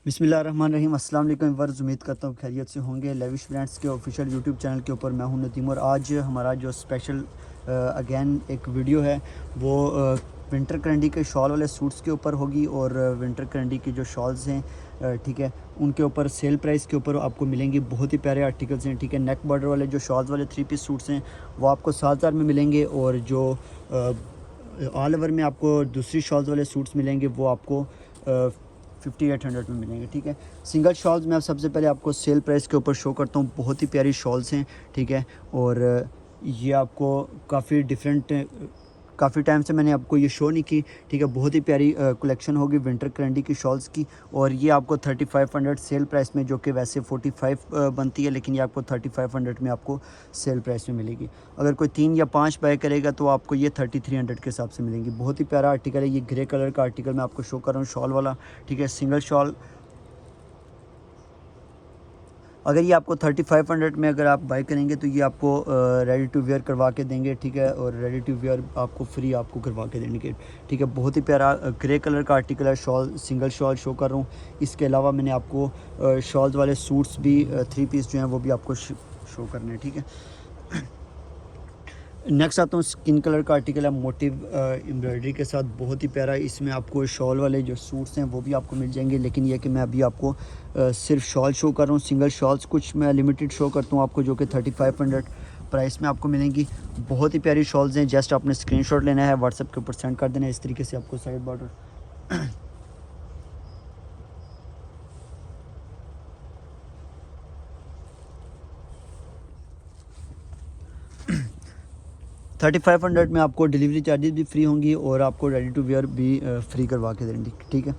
बिस्मिल्लाहिर्रहमानिर्रहीम। अस्सलाम वालेकुम वर्स, उम्मीद करता हूँ खैरियत से होंगे। लेविश ब्रांड्स के ऑफिशियल यूट्यूब चैनल के ऊपर मैं हूँ नदीम, और आज हमारा जो स्पेशल अगेन एक वीडियो है वो विंटर करंडी के शॉल वाले सूट्स के ऊपर होगी। और विंटर करंडी की जो शॉल्स हैं ठीक है, उनके ऊपर सेल प्राइस के ऊपर आपको मिलेंगी। बहुत ही प्यारे आर्टिकल्स हैं ठीक है। नेक बॉर्डर वाले जो शॉल्स वाले 3 पीस सूट्स हैं वो आपको 7,000 में मिलेंगे, और जो ऑल ओवर में आपको दूसरी शॉल्स वाले सूट्स मिलेंगे वो आपको 5800 में मिलेंगे ठीक है। सिंगल शॉल्स मैं सबसे पहले आपको सेल प्राइस के ऊपर शो करता हूँ। बहुत ही प्यारी शॉल्स हैं ठीक है, और ये आपको काफ़ी टाइम से मैंने आपको ये शो नहीं की ठीक है। बहुत ही प्यारी कलेक्शन होगी विंटर करंडी की शॉल्स की, और ये आपको 3500 सेल प्राइस में, जो कि वैसे 45 बनती है, लेकिन ये आपको 3500 में आपको सेल प्राइस में मिलेगी। अगर कोई 3 या 5 बाय करेगा तो आपको ये 3300 के हिसाब से मिलेंगी। बहुत ही प्यारा आर्टिकल है ये, ग्रे कलर का आर्टिकल मैं आपको शो कर रहा हूँ, शॉल वाला ठीक है। सिंगल शॉल अगर ये आपको 3500 में अगर आप बाई करेंगे तो ये आपको रेडी टू वेयर करवा के देंगे ठीक है, और रेडी टू वेयर आपको फ्री आपको करवा के देंगे ठीक है। बहुत ही प्यारा ग्रे कलर का आर्टिकल है, शॉल सिंगल शॉल शो कर रहा हूँ। इसके अलावा मैंने आपको शॉल्स वाले सूट्स भी 3 पीस जो हैं वो भी आपको शो करने हैं ठीक है। नेक्स्ट आता हूँ, स्किन कलर का आर्टिकल है, मोटिव एम्ब्रॉयडरी के साथ, बहुत ही प्यारा। इसमें आपको शॉल वाले जो सूट्स हैं वो भी आपको मिल जाएंगे, लेकिन यह कि मैं अभी आपको सिर्फ शॉल शो कर रहा हूँ। सिंगल शॉल्स कुछ मैं लिमिटेड शो करता हूँ आपको, जो कि 3500 प्राइस में आपको मिलेंगी। बहुत ही प्यारी शॉल्स हैं, जस्ट आपने स्क्रीनशॉट लेना है, व्हाट्सएप के ऊपर सेंड कर देना है। इस तरीके से आपको साइड बॉर्डर 3500 में आपको डिलीवरी चार्जेस भी फ्री होंगी, और आपको रेडी टू वेयर भी फ्री करवा के देंगे ठीक है।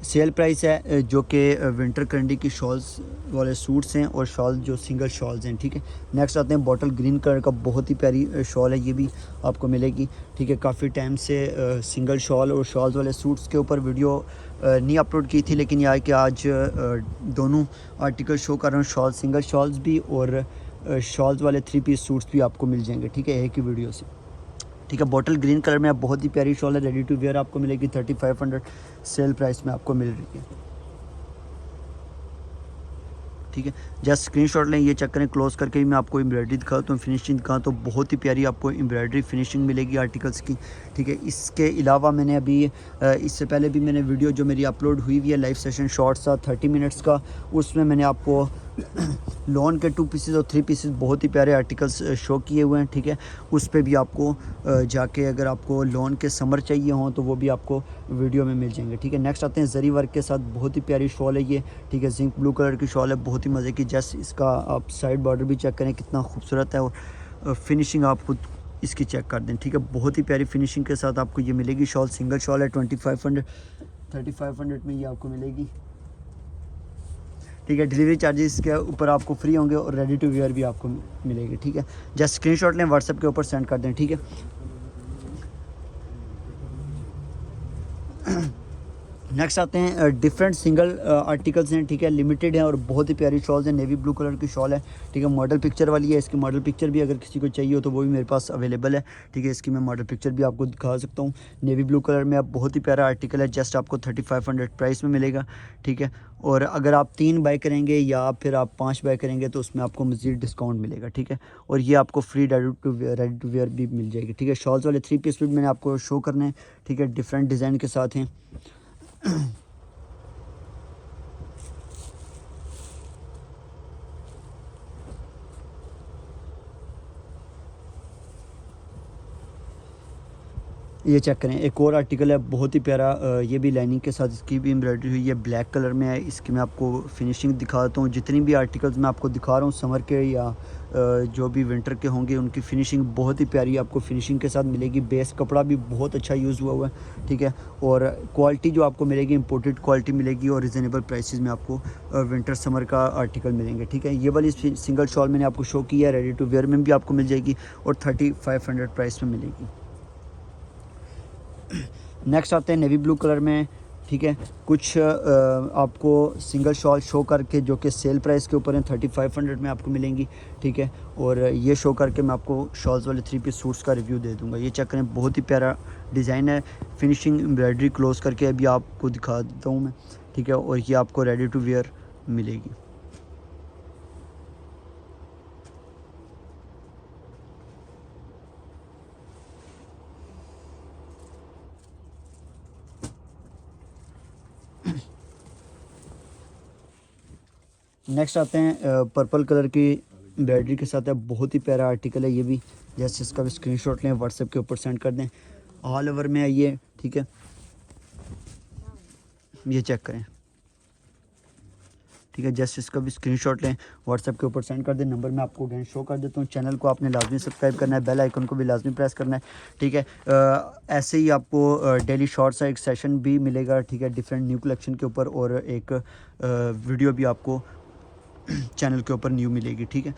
सेल प्राइस है जो कि विंटर करंडी की शॉल्स वाले सूट्स हैं, और शॉल जो सिंगल शॉल्स हैं ठीक है। नेक्स्ट आते हैं, बॉटल ग्रीन कलर का बहुत ही प्यारी शॉल है, ये भी आपको मिलेगी ठीक है। काफ़ी टाइम से सिंगल शॉल और शॉल्स वाले सूट्स के ऊपर वीडियो नहीं अपलोड की थी, लेकिन यह है कि आज दोनों आर्टिकल शो कर रहा हूँ। शॉल सिंगल शॉल्स भी और शॉल्स वाले 3 पीस सूट्स भी आपको मिल जाएंगे ठीक है, एक ही वीडियो से ठीक है। बॉटल ग्रीन कलर में बहुत ही प्यारी शॉल है, रेडी टू वेयर आपको मिलेगी 3500 सेल प्राइस में आपको मिल रही है ठीक है। जस्ट स्क्रीनशॉट लें, ये चेक करें, क्लोज करके भी मैं आपको एम्ब्रॉयडरी दिखाता हूँ, फिनिशिंग दिखाऊँ तो बहुत ही प्यारी आपको एम्ब्रॉयडरी फिनिशिंग मिलेगी आर्टिकल्स की ठीक है। इसके अलावा मैंने अभी इससे पहले भी मैंने वीडियो जो मेरी अपलोड हुई हुई है लाइव सेशन शॉर्ट्स था 30 मिनट्स का, उसमें मैंने आपको लॉन के 2 पीसेस और 3 पीसेस बहुत ही प्यारे आर्टिकल्स शो किए हुए हैं ठीक है। उस पर भी आपको जाके अगर आपको लॉन के समर चाहिए हों तो वो भी आपको वीडियो में मिल जाएंगे ठीक है। नेक्स्ट आते हैं, जरी वर्क के साथ बहुत ही प्यारी शॉल है ये ठीक है। जिंक ब्लू कलर की शॉल है, बहुत ही मज़े की। जस्ट इसका आप साइड बॉर्डर भी चेक करें कितना खूबसूरत है, और फिनिशिंग आप खुद इसकी चेक कर दें ठीक है। बहुत ही प्यारी फिनिशिंग के साथ आपको ये मिलेगी शॉल। सिंगल शॉल है, 3500 में ये आपको मिलेगी ठीक है। डिलीवरी चार्जेस के ऊपर आपको फ्री होंगे, और रेडी टू वेयर भी आपको मिलेगी ठीक है। जस्ट स्क्रीनशॉट लें, व्हाट्सएप के ऊपर सेंड कर दें ठीक है। नेक्स्ट आते हैं, डिफरेंट सिंगल आर्टिकल्स हैं ठीक है, लिमिटेड हैं, और बहुत ही प्यारी शॉल्स हैं। नेवी ब्लू कलर की शॉल है ठीक है, मॉडल पिक्चर वाली है। इसकी मॉडल पिक्चर भी अगर किसी को चाहिए हो तो वो भी मेरे पास अवेलेबल है ठीक है। इसकी मैं मॉडल पिक्चर भी आपको दिखा सकता हूँ। नेवी ब्लू कलर में अब बहुत ही प्यारा आर्टिकल है, जस्ट आपको 3500 प्राइस में मिलेगा ठीक है। और अगर आप 3 बाय करेंगे या फिर आप 5 बाय करेंगे तो उसमें आपको मज़ीद डिस्काउंट मिलेगा ठीक है, और ये आपको फ्री रेडी टू वेयर भी मिल जाएगी ठीक है। शॉल्स वाले 3 पीस भी मैंने आपको शो करने हैं ठीक है, डिफरेंट डिज़ाइन के साथ हैं। ये चेक करें, एक और आर्टिकल है बहुत ही प्यारा, ये भी लाइनिंग के साथ इसकी भी एम्ब्रॉयडरी हुई है, ब्लैक कलर में है। इसकी मैं आपको फिनिशिंग दिखाता हूँ। जितनी भी आर्टिकल्स मैं आपको दिखा रहा हूँ समर के या जो भी विंटर के होंगे, उनकी फिनिशिंग बहुत ही प्यारी आपको फिनिशिंग के साथ मिलेगी। बेस कपड़ा भी बहुत अच्छा यूज़ हुआ हुआ है ठीक है, और क्वालिटी जो आपको मिलेगी इम्पोर्टेड क्वालिटी मिलेगी, और रिजनेबल प्राइसेस में आपको विंटर समर का आर्टिकल मिलेंगे ठीक है। ये वाली सिंगल शॉल मैंने आपको शो किया है, रेडी टू वेयर में भी आपको मिल जाएगी, और 3500 प्राइस में मिलेगी। नेक्स्ट आते हैं नेवी ब्लू कलर में ठीक है। कुछ आपको सिंगल शॉल शो करके जो कि सेल प्राइस के ऊपर हैं 3500 में आपको मिलेंगी ठीक है, और ये शो करके मैं आपको शॉल्स वाले 3 पीस सूट्स का रिव्यू दे दूंगा। ये चेक करें, बहुत ही प्यारा डिज़ाइन है, फिनिशिंग एम्ब्रॉयडरी क्लोज करके अभी आपको दिखा देता हूँ मैं ठीक है, और ये आपको रेडी टू वेयर मिलेगी। नेक्स्ट आते हैं पर्पल कलर की एम्ब्रॉयडरी के साथ है, बहुत ही प्यारा आर्टिकल है ये भी। जैसे इसका भी स्क्रीनशॉट लें, व्हाट्सएप के ऊपर सेंड कर दें। ऑल ओवर में है ये, ठीक है, ये चेक करें, ठीक है। जस्ट इसका भी स्क्रीनशॉट लें, व्हाट्सएप के ऊपर सेंड कर दें। नंबर मैं आपको अगेन शो कर देता हूँ। चैनल को आपने लाजमी सब्सक्राइब करना है, बेल आइकन को भी लाजमी प्रेस करना है, ठीक है। ऐसे ही आपको डेली शॉर्ट्स का एक सेशन भी मिलेगा, ठीक है, डिफरेंट न्यू कलेक्शन के ऊपर, और एक वीडियो भी आपको चैनल के ऊपर न्यू मिलेगी, ठीक है।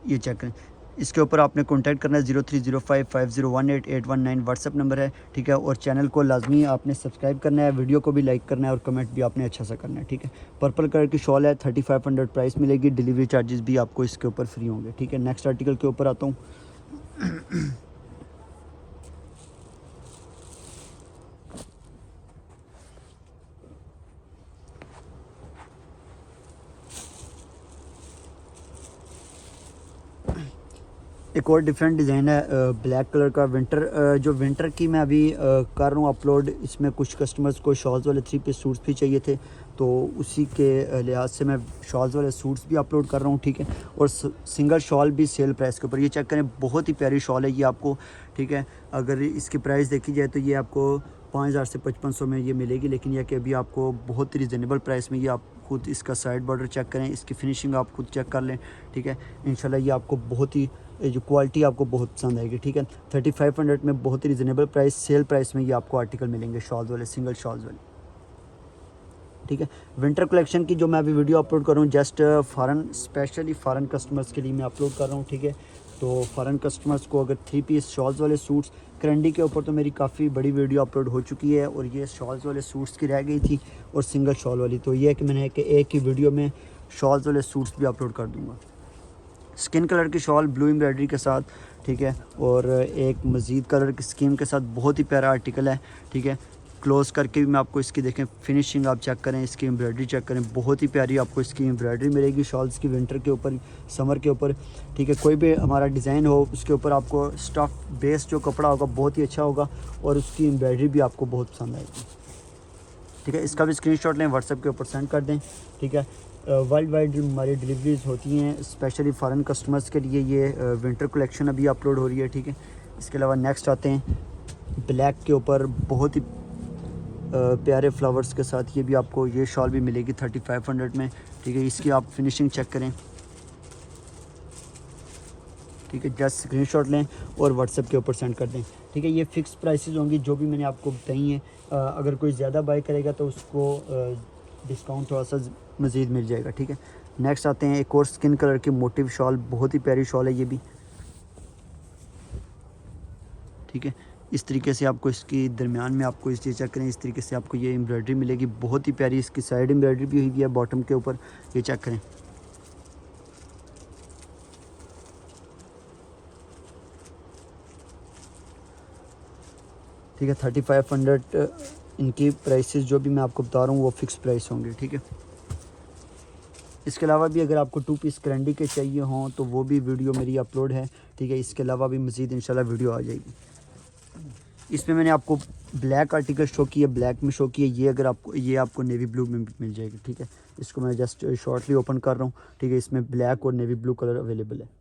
ये चेक करें। इसके ऊपर आपने कांटेक्ट करना है, 0305501819 व्हाट्सएप नंबर है, ठीक है। और चैनल को लाजमी आपने सब्सक्राइब करना है, वीडियो को भी लाइक करना है, और कमेंट भी आपने अच्छा सा करना है, ठीक है। पर्पल कलर की शॉल है, 3500 प्राइस मिलेगी, डिलीवरी चार्जेस भी आपको इसके ऊपर फ्री होंगे, ठीक है। नेक्स्ट आर्टिकल के ऊपर आता हूँ। एक और डिफरेंट डिज़ाइन है ब्लैक कलर का, विंटर जो विंटर की मैं अभी कर रहा हूँ अपलोड। इसमें कुछ कस्टमर्स को शॉल्स वाले 3 पीस सूट्स भी चाहिए थे, तो उसी के लिहाज से मैं शॉल्स वाले सूट्स भी अपलोड कर रहा हूँ, ठीक है। और सिंगल शॉल भी सेल प्राइस के ऊपर। ये चेक करें, बहुत ही प्यारी शॉल है ये आपको, ठीक है। अगर इसकी प्राइस देखी जाए तो ये आपको 5000 से 5500 में ये मिलेगी, लेकिन यह कि अभी आपको बहुत ही रिजनेबल प्राइस में ये आप खुद इसका साइड बॉर्डर चेक करें, इसकी फिनिशिंग आप खुद चेक कर लें, ठीक है। इंशाल्लाह ये आपको बहुत ही जो क्वालिटी आपको बहुत पसंद आएगी, ठीक है। 3500 में बहुत ही रिजनेबल प्राइस, सेल प्राइस में ये आपको आर्टिकल मिलेंगे, शॉल्स वाले, सिंगल शॉल्स वाले, ठीक है। विंटर कलेक्शन की जो मैं अभी वीडियो अपलोड कर रहा हूँ, just foreign, specially foreign customers के लिए मैं अपलोड कर रहा हूँ, ठीक है। तो फॉरेन कस्टमर्स को अगर 3 पीस शॉल्स वाले सूट्स, करंडी के ऊपर तो मेरी काफ़ी बड़ी वीडियो अपलोड हो चुकी है, और ये शॉल्स वाले सूट्स की रह गई थी, और सिंगल शॉल वाली। तो ये है कि मैंने कि एक ही वीडियो में शॉल्स वाले सूट्स भी अपलोड कर दूँगा। स्किन कलर की शॉल ब्लू एम्ब्रॉयडरी के साथ, ठीक है, और एक मज़ीद कलर की स्कीम के साथ, बहुत ही प्यारा आर्टिकल है, ठीक है। क्लोज़ करके भी मैं आपको इसकी देखें, फिनिशिंग आप चेक करें, इसकी एम्ब्रॉयडरी चेक करें, बहुत ही प्यारी आपको इसकी एम्ब्रॉयडरी मिलेगी शॉल्स की, विंटर के ऊपर, समर के ऊपर, ठीक है। कोई भी हमारा डिज़ाइन हो, उसके ऊपर आपको स्टफ़ बेस जो कपड़ा होगा बहुत ही अच्छा होगा, और उसकी एम्ब्रॉयडरी भी आपको बहुत पसंद आएगी, ठीक है। इसका भी स्क्रीनशॉट लें, व्हाट्सएप के ऊपर सेंड कर दें, ठीक है। वर्ल्ड वाइड हमारी डिलीवरीज होती हैं, स्पेशली फॉरेन कस्टमर्स के लिए ये विंटर कलेक्शन अभी अपलोड हो रही है, ठीक है। इसके अलावा नेक्स्ट आते हैं ब्लैक के ऊपर, बहुत ही प्यारे फ्लावर्स के साथ। ये भी आपको ये शॉल भी मिलेगी 3500 में, ठीक है। इसकी आप फिनिशिंग चेक करें, ठीक है। जस्ट स्क्रीनशॉट लें और व्हाट्सएप के ऊपर सेंड कर दें, ठीक है। ये फ़िक्स प्राइसेस होंगी जो भी मैंने आपको बताई हैं। अगर कोई ज़्यादा बाय करेगा तो उसको डिस्काउंट थोड़ा सा मज़ीद मिल जाएगा, ठीक है। नेक्स्ट आते हैं एक और स्किन कलर की मोटिव शॉल, बहुत ही प्यारी शॉल है ये भी, ठीक है। इस तरीके से आपको इसकी दरमियान में आपको इस चीज़ चेक करें, इस तरीके से आपको ये एम्ब्रॉयडरी मिलेगी, बहुत ही प्यारी। इसकी साइड एम्ब्रॉयडरी भी हुई है बॉटम के ऊपर, ये चेक करें, ठीक है। 3500 इनकी प्राइसेस जो भी मैं आपको बता रहा हूँ वो फ़िक्स प्राइस होंगे, ठीक है। इसके अलावा भी अगर आपको 2 पीस करंडी के चाहिए हों तो वो भी वीडियो मेरी अपलोड है, ठीक है। इसके अलावा भी मज़ीद इंशाल्लाह वीडियो आ जाएगी। इसमें मैंने आपको ब्लैक आर्टिकल शो किया, ब्लैक में शो किया, ये अगर आपको, ये आपको नेवी ब्लू में मिल जाएगी, ठीक है। इसको मैं जस्ट शॉर्टली ओपन कर रहा हूँ, ठीक है। इसमें ब्लैक और नेवी ब्लू कलर अवेलेबल है।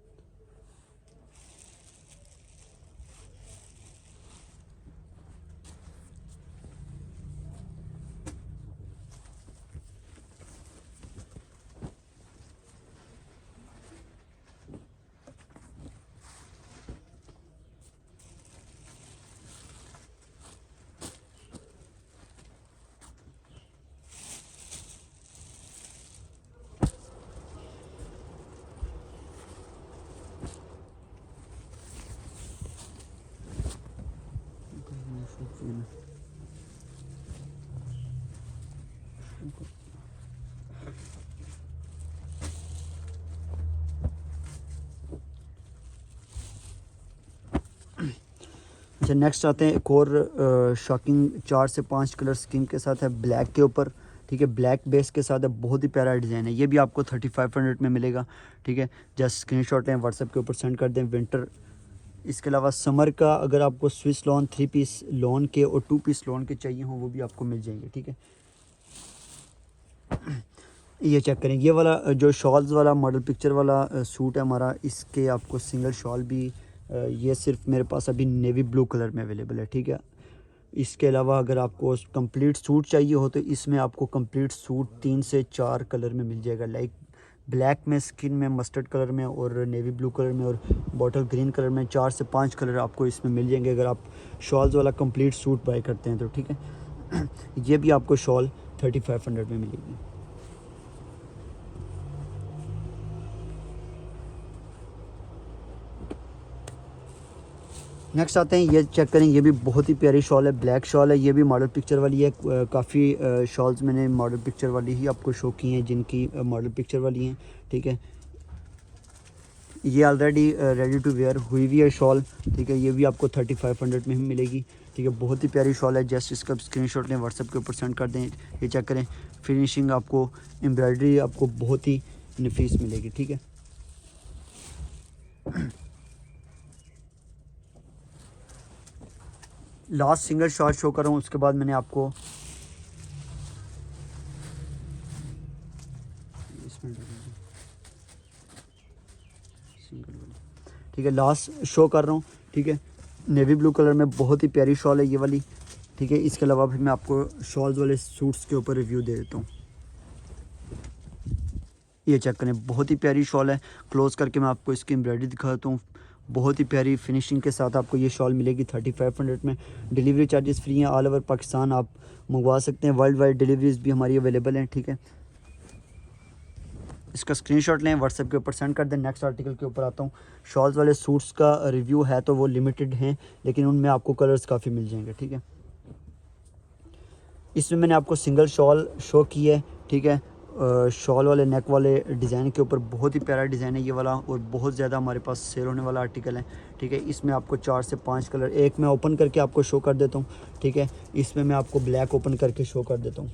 अच्छा, नेक्स्ट आते हैं एक और शॉकिंग 4 से 5 कलर स्कीम के साथ है, ब्लैक के ऊपर, ठीक है, ब्लैक बेस के साथ है, बहुत ही प्यारा डिज़ाइन है। ये भी आपको 3500 में मिलेगा, ठीक है। जस्ट स्क्रीनशॉट लें, व्हाट्सएप के ऊपर सेंड कर दें। विंटर, इसके अलावा समर का अगर आपको स्विस लॉन 3 पीस लॉन के और 2 पीस लॉन के चाहिए हों वो भी आपको मिल जाएंगे, ठीक है। ये चेक करें, ये वाला जो शॉल्स वाला मॉडल पिक्चर वाला सूट है हमारा, इसके आपको सिंगल शॉल भी ये सिर्फ मेरे पास अभी नेवी ब्लू कलर में अवेलेबल है, ठीक है। इसके अलावा अगर आपको कंप्लीट सूट चाहिए हो तो इसमें आपको कंप्लीट सूट 3 से 4 कलर में मिल जाएगा, लाइक ब्लैक में, स्किन में, मस्टर्ड कलर में और नेवी ब्लू कलर में और बॉटल ग्रीन कलर में। 4 से 5 कलर आपको इसमें मिल जाएंगे अगर आप शॉल्स वाला कंप्लीट सूट बाय करते हैं तो, ठीक है। ये भी आपको शॉल 3500 में मिलेगी। नेक्स्ट आते हैं, ये चेक करें, ये भी बहुत ही प्यारी शॉल है, ब्लैक शॉल है। ये भी मॉडल पिक्चर वाली है। काफ़ी शॉल्स मैंने मॉडल पिक्चर वाली ही आपको शो की हैं जिनकी मॉडल पिक्चर वाली हैं, ठीक है। ये ऑलरेडी रेडी टू वेयर हुई हुई है शॉल, ठीक है। ये भी आपको 3500 में ही मिलेगी, ठीक है। बहुत ही प्यारी शॉल है। जस्ट इसका स्क्रीनशॉट लें, व्हाट्सएप के ऊपर सेंड कर दें। ये चेक करें, फिनिशिंग आपको, एम्ब्रॉयडरी आपको बहुत ही नफीस मिलेगी, ठीक है। लास्ट सिंगल शॉट शो कर रहा हूँ, उसके बाद मैंने आपको इसमें सिंगल वाली, ठीक है, लास्ट शो कर रहा हूँ, ठीक है। नेवी ब्लू कलर में बहुत ही प्यारी शॉल है ये वाली, ठीक है। इसके अलावा फिर मैं आपको शॉल्स वाले सूट्स के ऊपर रिव्यू दे देता हूँ। ये चेक करें, बहुत ही प्यारी शॉल है। क्लोज करके मैं आपको इसकी एम्ब्रॉयडरी दिखाता हूँ। बहुत ही प्यारी फिनिशिंग के साथ आपको ये शॉल मिलेगी 3500 में। डिलीवरी चार्जेस फ्री हैं, ऑल ओवर पाकिस्तान आप मंगवा सकते हैं। वर्ल्ड वाइड डिलीवरीज भी हमारी अवेलेबल हैं, ठीक है। इसका स्क्रीनशॉट लें, व्हाट्सएप के ऊपर सेंड कर दें। नेक्स्ट आर्टिकल के ऊपर आता हूँ। शॉल्स वाले सूट्स का रिव्यू है तो वो लिमिटेड हैं, लेकिन उनमें आपको कलर्स काफ़ी मिल जाएंगे, ठीक है। इसमें मैंने आपको सिंगल शॉल शो की है, ठीक है। शॉल वाले नेक वाले डिज़ाइन के ऊपर बहुत ही प्यारा डिज़ाइन है ये वाला, और बहुत ज़्यादा हमारे पास सेल होने वाला आर्टिकल है, ठीक है। इसमें आपको 4 से 5 कलर, एक मैं ओपन करके आपको शो कर देता हूँ, ठीक है। इसमें मैं आपको ब्लैक ओपन करके शो कर देता हूँ।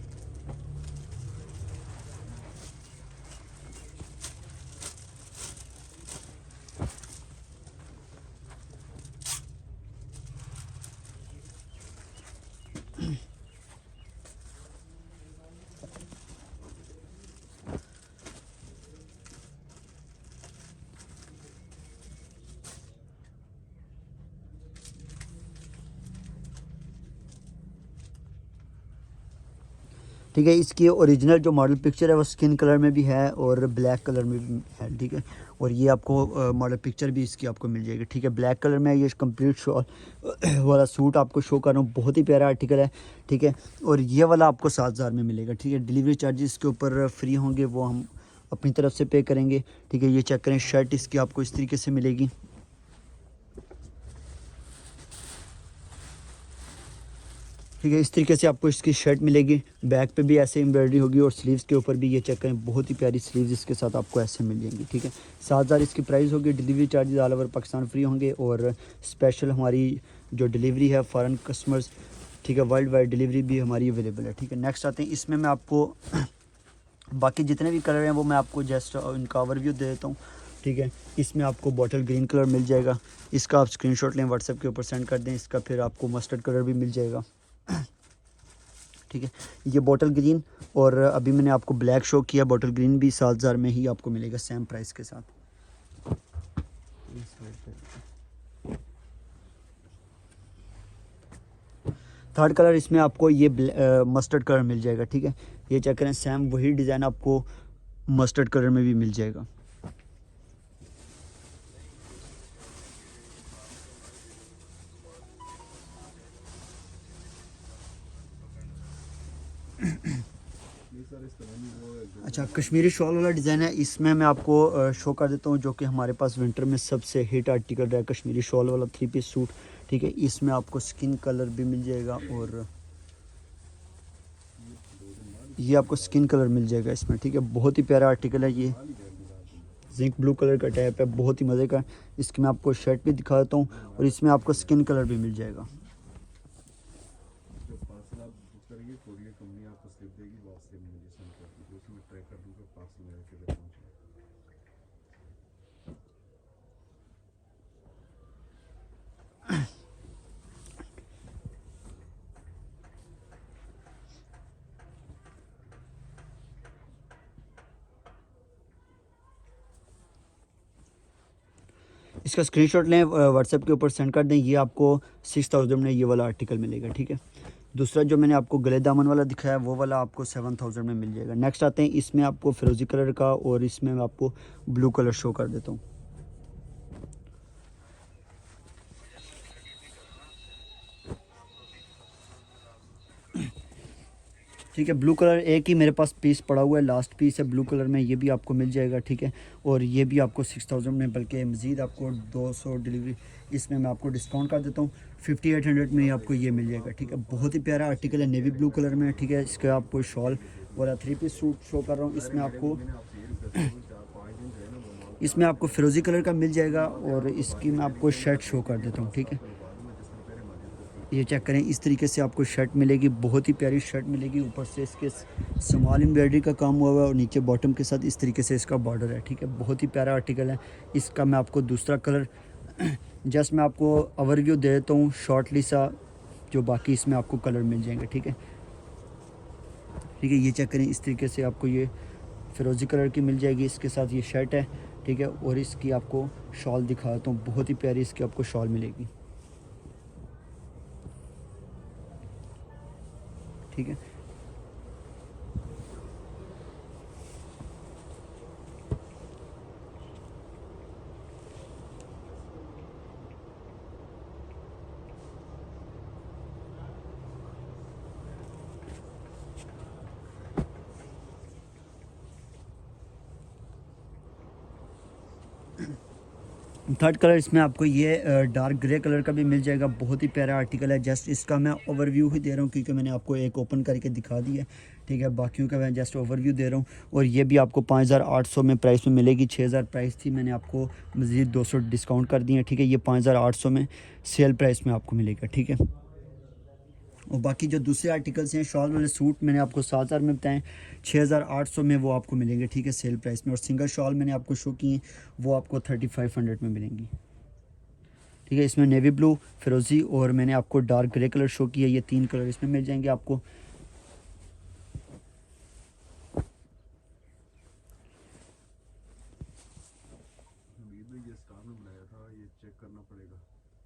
ठीक है, इसकी ओरिजिनल जो मॉडल पिक्चर है वो स्किन कलर में भी है और ब्लैक कलर में भी है, ठीक है। और ये आपको मॉडल पिक्चर भी इसकी आपको मिल जाएगी, ठीक है। ब्लैक कलर में ये कंप्लीट शॉल वाला सूट आपको शो कर रहा हूँ, बहुत ही प्यारा आर्टिकल है, ठीक है। और ये वाला आपको 7000 में मिलेगा, ठीक है। डिलीवरी चार्जेस के ऊपर फ्री होंगे, वो हम अपनी तरफ से पे करेंगे, ठीक है। ये चेक करें, शर्ट इसकी आपको इस तरीके से मिलेगी, ठीक है। इस तरीके से आपको इसकी शर्ट मिलेगी। बैक पे भी ऐसे एम्ब्रॉयडरी होगी और स्लीव्स के ऊपर भी ये चेक करें, बहुत ही प्यारी स्लीव्स इसके साथ आपको ऐसे मिल जाएंगी, ठीक है। 7000 इसकी प्राइस होगी। Delivery charges all over Pakistan free होंगे और स्पेशल हमारी जो डिलीवरी है फॉरेन कस्टमर्स, ठीक है, वर्ल्ड वाइड डिलीवरी भी हमारी अवेलेबल है, ठीक है। नेक्स्ट आते हैं, इसमें मैं आपको बाकी जितने भी कलर हैं वो मैं आपको जस्ट इनका ओवरव्यू दे देता हूँ, ठीक है। इसमें आपको बॉटल ग्रीन कलर मिल जाएगा, इसका आप स्क्रीनशॉट लें, व्हाट्सएप के ऊपर सेंड कर दें। इसका फिर आपको मस्टर्ड कलर भी मिल जाएगा, ठीक है। ये बॉटल ग्रीन, और अभी मैंने आपको ब्लैक शो किया, बॉटल ग्रीन भी 7000 में ही आपको मिलेगा सेम प्राइस के साथ। थर्ड कलर इसमें आपको ये मस्टर्ड कलर मिल जाएगा, ठीक है। ये चेक करें, सेम वही डिज़ाइन आपको मस्टर्ड कलर में भी मिल जाएगा। अच्छा, कश्मीरी शॉल वाला डिज़ाइन है, इसमें मैं आपको शो कर देता हूँ, जो कि हमारे पास विंटर में सबसे हिट आर्टिकल रहा है, कश्मीरी शॉल वाला 3 पीस सूट, ठीक है। इसमें आपको स्किन कलर भी मिल जाएगा और ये आपको स्किन कलर मिल जाएगा इसमें, ठीक है। बहुत ही प्यारा आर्टिकल है ये, जिंक ब्लू कलर का टाइप है, बहुत ही मज़े का। इसकी मैं आपको शर्ट भी दिखा देता हूँ और इसमें आपको स्किन कलर भी मिल जाएगा। इसका स्क्रीनशॉट लें, व्हाट्सएप के ऊपर सेंड कर दें। ये आपको 6000 में ये वाला आर्टिकल मिलेगा, ठीक है। दूसरा जो मैंने आपको गले दामन वाला दिखाया वो वाला आपको 7000 में मिल जाएगा। नेक्स्ट आते हैं, इसमें आपको फिरोजी कलर का और इसमें मैं आपको ब्लू कलर शो कर देता हूँ। ठीक है, ब्लू कलर एक ही मेरे पास पीस पड़ा हुआ है, लास्ट पीस है ब्लू कलर में, ये भी आपको मिल जाएगा, ठीक है। और ये भी आपको 6000 में, बल्कि मज़ीद आपको 200 डिलीवरी इसमें मैं आपको डिस्काउंट कर देता हूँ। 5800 में आपको ये मिल जाएगा, ठीक है। बहुत ही प्यारा आर्टिकल है, नेवी ब्लू कलर में, ठीक है। इसका आपको शॉल और 3 पीस सूट शो कर रहा हूँ। इसमें आपको फिरोज़ी कलर का मिल जाएगा और इसकी मैं आपको शर्ट शो कर देता हूँ, ठीक है। ये चेक करें, इस तरीके से आपको शर्ट मिलेगी, बहुत ही प्यारी शर्ट मिलेगी। ऊपर से इसके स्मॉल एम्ब्रॉयडरी का काम हुआ हुआ है और नीचे बॉटम के साथ इस तरीके से इसका बॉर्डर है, ठीक है। बहुत ही प्यारा आर्टिकल है। इसका मैं आपको दूसरा कलर जस्ट मैं आपको ओवरव्यू दे देता हूँ शॉर्टली सा, जो बाकी इसमें आपको कलर मिल जाएंगे, ठीक है। ठीक है, ये चेक करें, इस तरीके से आपको ये फिरोज़ी कलर की मिल जाएगी, इसके साथ ये शर्ट है, ठीक है। और इसकी आपको शॉल दिखाता हूँ, बहुत ही प्यारी इसकी आपको शॉल मिलेगी, ठीक है। थर्ड कलर इसमें आपको ये डार्क ग्रे कलर का भी मिल जाएगा, बहुत ही प्यारा आर्टिकल है। जस्ट इसका मैं ओवरव्यू ही दे रहा हूँ क्योंकि मैंने आपको एक ओपन करके दिखा दिया है, ठीक है। बाकियों का मैं जस्ट ओवरव्यू दे रहा हूँ। और ये भी आपको 5800 में प्राइस में मिलेगी। 6000 प्राइस थी, मैंने आपको मज़ीद 200 डिस्काउंट कर दिए, ठीक है। ये 5800 में सेल प्राइस में आपको मिलेगा, ठीक है। और बाकी जो दूसरे आर्टिकल्स हैं, शॉल वाले सूट मैंने आपको 7000 में बताएं, 6800 में वो आपको मिलेंगे, ठीक है, सेल प्राइस में। और सिंगल शॉल मैंने आपको शो किए, वो आपको 3500 में मिलेंगी, ठीक है। इसमें नेवी ब्लू, फिरोज़ी और मैंने आपको डार्क ग्रे कलर शो किया, ये 3 कलर इसमें मिल जाएंगे आपको। ये स्टार में बनाया था, ये चेक करना पड़ेगा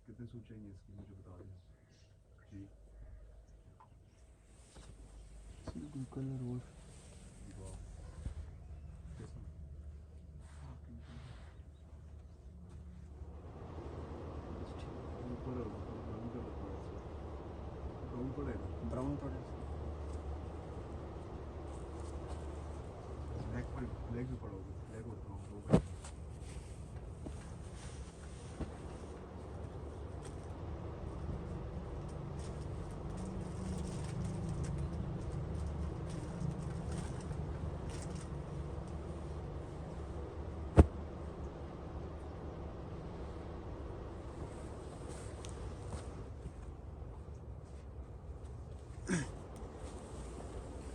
कितने सूट चाहिए इसके, मुझे बता दें जी। कलर और ऊपर ब्राउन कलर ब्राउन पड़ेगा, ब्राउन पड़े, ब्लैक भी पड़ोगे, ब्लैक और ब्राउन दो।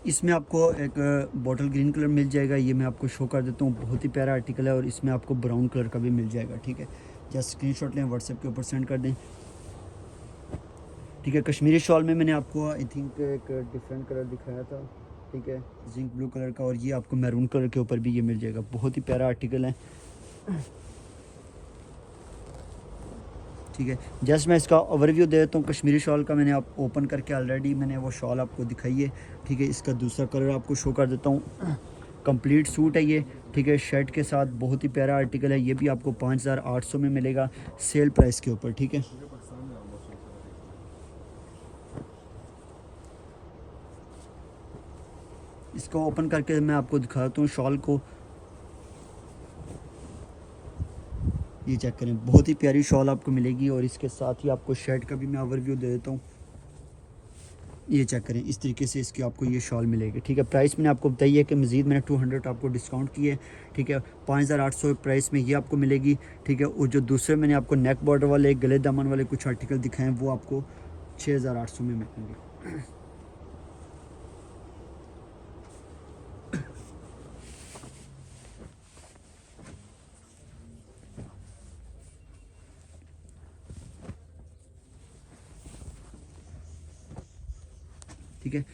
इसमें आपको एक बॉटल ग्रीन कलर मिल जाएगा, ये मैं आपको शो कर देता हूँ, बहुत ही प्यारा आर्टिकल है। और इसमें आपको ब्राउन कलर का भी मिल जाएगा, ठीक है। जस्ट स्क्रीनशॉट लें, व्हाट्सएप के ऊपर सेंड कर दें, ठीक है। कश्मीरी शॉल में मैंने आपको आई थिंक एक डिफरेंट कलर दिखाया था, ठीक है, जिंक ब्लू कलर का। और ये आपको मैरून कलर के ऊपर भी ये मिल जाएगा, बहुत ही प्यारा आर्टिकल है, ठीक है। जस्ट मैं इसका ओवरव्यू दे देता हूँ। कश्मीरी शॉल का मैंने आप ओपन करके ऑलरेडी मैंने वो शॉल आपको दिखाई है, ठीक है। इसका दूसरा कलर आपको शो कर देता हूँ। कंप्लीट सूट है ये, ठीक है, शर्ट के साथ, बहुत ही प्यारा आर्टिकल है। ये भी आपको 5800 में मिलेगा सेल प्राइस के ऊपर, ठीक है। मुझे पाकिस्तान में आऊँगा सूट सारा देखना। इसको ओपन करके मैं आपको दिखाता हूँ शॉल को, ये चेक करें, बहुत ही प्यारी शॉल आपको मिलेगी। और इसके साथ ही आपको शर्ट का भी मैं ओवरव्यू दे देता हूँ, ये चेक करें, इस तरीके से इसकी आपको ये शॉल मिलेगी, ठीक है। प्राइस मैंने आपको बताई है कि मज़ीद मैंने 200 आपको डिस्काउंट किए, ठीक है। 5800 प्राइस में ये आपको मिलेगी, ठीक है। और जो दूसरे मैंने आपको नेक बॉर्डर वाले, गले दामन वाले कुछ आर्टिकल दिखाए हैं, वो आपको 6800 में मिलेंगे। ठीक है,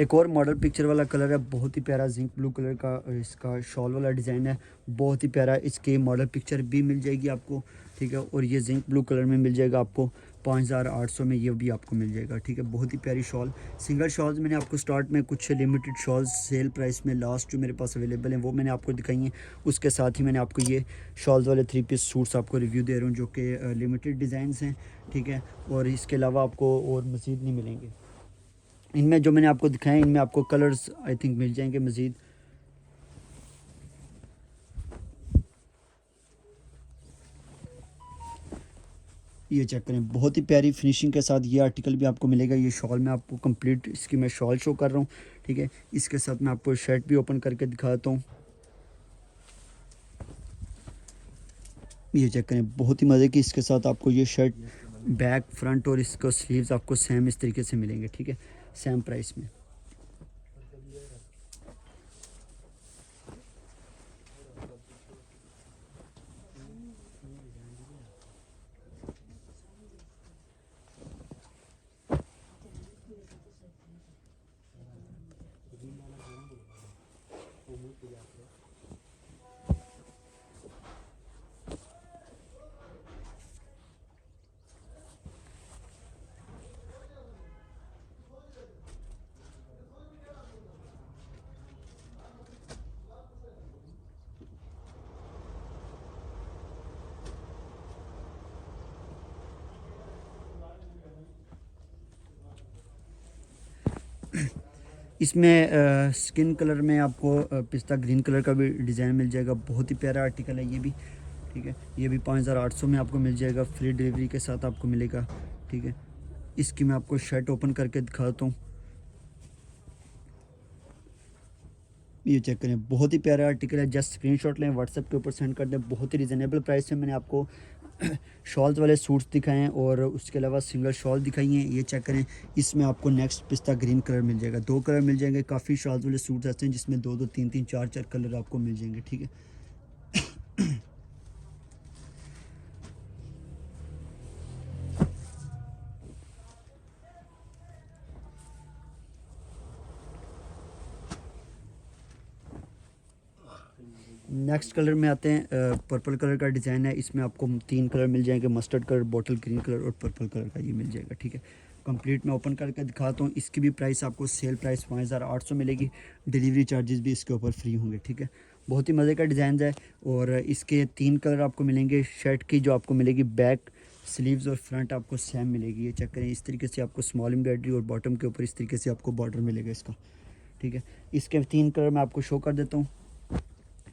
एक और मॉडल पिक्चर वाला कलर है, बहुत ही प्यारा जिंक ब्लू कलर का इसका शॉल वाला डिज़ाइन है, बहुत ही प्यारा। इसकी मॉडल पिक्चर भी मिल जाएगी आपको, ठीक है। और ये जिंक ब्लू कलर में मिल जाएगा आपको 5800 में, ये भी आपको मिल जाएगा, ठीक है। बहुत ही प्यारी शॉल। सिंगल शॉल्स मैंने आपको स्टार्ट में कुछ लिमिटेड शॉल्स सेल प्राइस में लास्ट जो मेरे पास अवेलेबल हैं वो मैंने आपको दिखाई हैं। उसके साथ ही मैंने आपको ये शॉल्स वाले 3 पीस सूट्स आपको रिव्यू दे रहा हूँ जो कि लिमिटेड डिज़ाइंस हैं, ठीक है। और इसके अलावा आपको और मज़ीद नहीं मिलेंगे। इनमें जो मैंने आपको दिखाए इनमें आपको कलर्स आई थिंक मिल जाएंगे मज़ीद। ये चेक करें, बहुत ही प्यारी फिनिशिंग के साथ ये आर्टिकल भी आपको मिलेगा। ये शॉल में आपको कंप्लीट इसकी मैं शॉल शो कर रहा हूँ, ठीक है। इसके साथ मैं आपको शर्ट भी ओपन करके दिखाता हूँ। ये चेक करें, बहुत ही मज़े की इसके साथ आपको ये शर्ट बैक फ्रंट और इसको स्लीव्स आपको सेम इस तरीके से मिलेंगे, ठीक है, सेम प्राइस में। इसमें स्किन कलर में आपको पिस्ता ग्रीन कलर का भी डिज़ाइन मिल जाएगा। बहुत ही प्यारा आर्टिकल है ये भी, ठीक है। ये भी 5800 में आपको मिल जाएगा, फ्री डिलीवरी के साथ आपको मिलेगा, ठीक है। इसकी मैं आपको शर्ट ओपन करके दिखाता हूँ। ये चेक करें, बहुत ही प्यारा आर्टिकल है। जस्ट स्क्रीनशॉट लें, व्हाट्सएप के ऊपर सेंड कर दें। बहुत ही रिजनेबल प्राइस में मैंने आपको शॉल्स वाले सूट्स दिखाए हैं और उसके अलावा सिंगल शॉल दिखाई हैं। ये चेक करें, इसमें आपको नेक्स्ट पिस्ता ग्रीन कलर मिल जाएगा। 2 कलर मिल जाएंगे। काफ़ी शॉल्स वाले सूट्स ऐसे हैं जिसमें 2-2, 3-3, 4-4 कलर आपको मिल जाएंगे, ठीक है। नेक्स्ट कलर में आते हैं, पर्पल कलर का डिज़ाइन है। इसमें आपको 3 कलर मिल जाएंगे, mustard colour, bottle green colour और पर्पल कलर का ये मिल जाएगा, ठीक है। कंप्लीट मैं ओपन करके दिखाता हूँ। इसकी भी प्राइस आपको सेल प्राइस 5800 मिलेगी। डिलीवरी चार्जेस भी इसके ऊपर फ्री होंगे, ठीक है। बहुत ही मज़े का डिज़ाइन है और इसके 3 कलर आपको मिलेंगे। शर्ट की जो आपको मिलेगी बैक स्लीव्स और फ्रंट आपको सेम मिलेगी। ये चेक करें, इस तरीके से आपको स्मॉल एम्ब्रॉयडरी और बॉटम के ऊपर इस तरीके से आपको बॉर्डर मिलेगा इसका, ठीक है। इसके 3 कलर मैं आपको शो कर देता हूँ।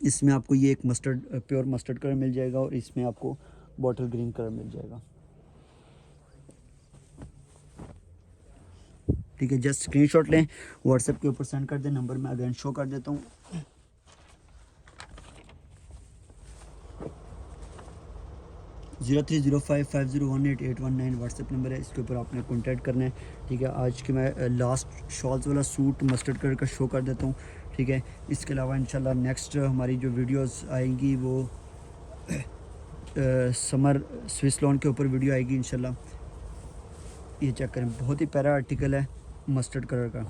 इसमें आपको ये एक मस्टर्ड प्योर मस्टर्ड कलर मिल जाएगा और इसमें आपको बॉटल ग्रीन कलर मिल जाएगा, ठीक है। जस्ट स्क्रीनशॉट लें, व्हाट्सएप के ऊपर सेंड कर दें। नंबर मैं अगेन शो कर देता हूँ। 030550181819 व्हाट्सएप नंबर है। इसके ऊपर आपने कॉन्टैक्ट करना है, ठीक है। आज की मैं लास्ट शॉल्स वाला सूट मस्टर्ड कलर का शो कर देता हूँ, ठीक है। इसके अलावा इंशाल्लाह नेक्स्ट हमारी जो वीडियोस आएंगी वो समर स्विस लॉन के ऊपर वीडियो आएगी इंशाल्लाह। ये चेक करें, बहुत ही प्यारा आर्टिकल है मस्टर्ड कलर का,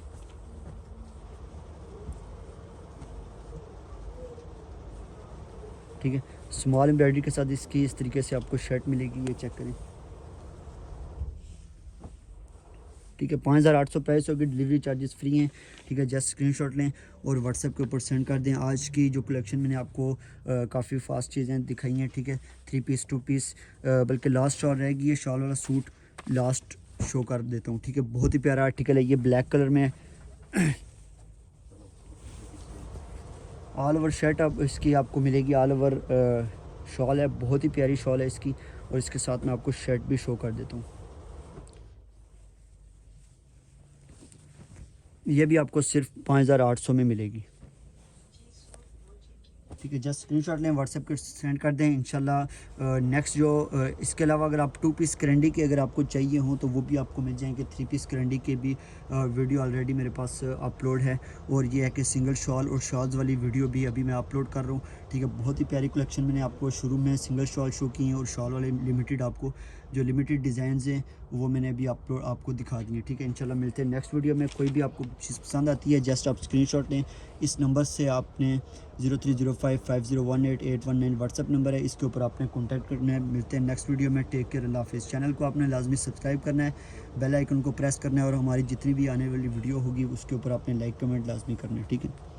ठीक है। स्मॉल एम्ब्रॉयडरी के साथ इसकी इस तरीके से आपको शर्ट मिलेगी। ये चेक करें, ठीक है। 5800 प्राइस होगी, डिलीवरी चार्जेस फ्री हैं, ठीक है। जस्ट स्क्रीनशॉट लें और व्हाट्सएप के ऊपर सेंड कर दें। आज की जो कलेक्शन मैंने आपको काफ़ी फास्ट चीज़ें दिखाई हैं, ठीक है। 3 पीस 2 पीस बल्कि लास्ट शॉल रहेगी। ये शॉल वाला सूट लास्ट शो कर देता हूँ, ठीक है। बहुत ही प्यारा आर्टिकल है, ये ब्लैक कलर में है। ऑल ओवर शर्ट अब इसकी आपको मिलेगी, ऑल ओवर शॉल है, बहुत ही प्यारी शॉल है इसकी। और इसके साथ मैं आपको शर्ट भी शो कर देता हूँ। ये भी आपको सिर्फ 5800 में मिलेगी, ठीक है। जस्ट स्क्रीनशॉट लें, व्हाट्सएप के सेंड कर दें इंशाल्लाह। नेक्स्ट जो इसके अलावा अगर आप 2 पीस करंडी के अगर आपको चाहिए हो तो वो भी आपको मिल जाएंगे। 3 पीस करंडी के भी वीडियो ऑलरेडी मेरे पास अपलोड है। और ये है कि सिंगल शॉल और शॉल्स वाली वीडियो भी अभी मैं अपलोड कर रहा हूँ, ठीक है। बहुत ही प्यारी कलेक्शन मैंने आपको शुरू में सिंगल शॉल शो की हैं और शॉल वाले लिमिटेड आपको जो लिमिटेड डिज़ाइंस हैं वो मैंने अभी आपको दिखा दिए। ठीक है, इंशाल्लाह मिलते हैं नेक्स्ट वीडियो में। कोई भी आपको चीज़ पसंद आती है जस्ट आप स्क्रीनशॉट लें। इस नंबर से आपने 0305501819 व्हाट्सअप नंबर है, इसके ऊपर आपने कॉन्टैक्ट करना है। मिलते हैं नेक्स्ट वीडियो में। टेक केयर, अल्लाह हाफिज़। चैनल को आपने लाजमी सब्सक्राइब करना है, बेल आइकन को प्रेस करना है और हमारी जितनी भी आने वाली वीडियो होगी उसके ऊपर आपने लाइक कमेंट लाजमी करना है। ठीक है।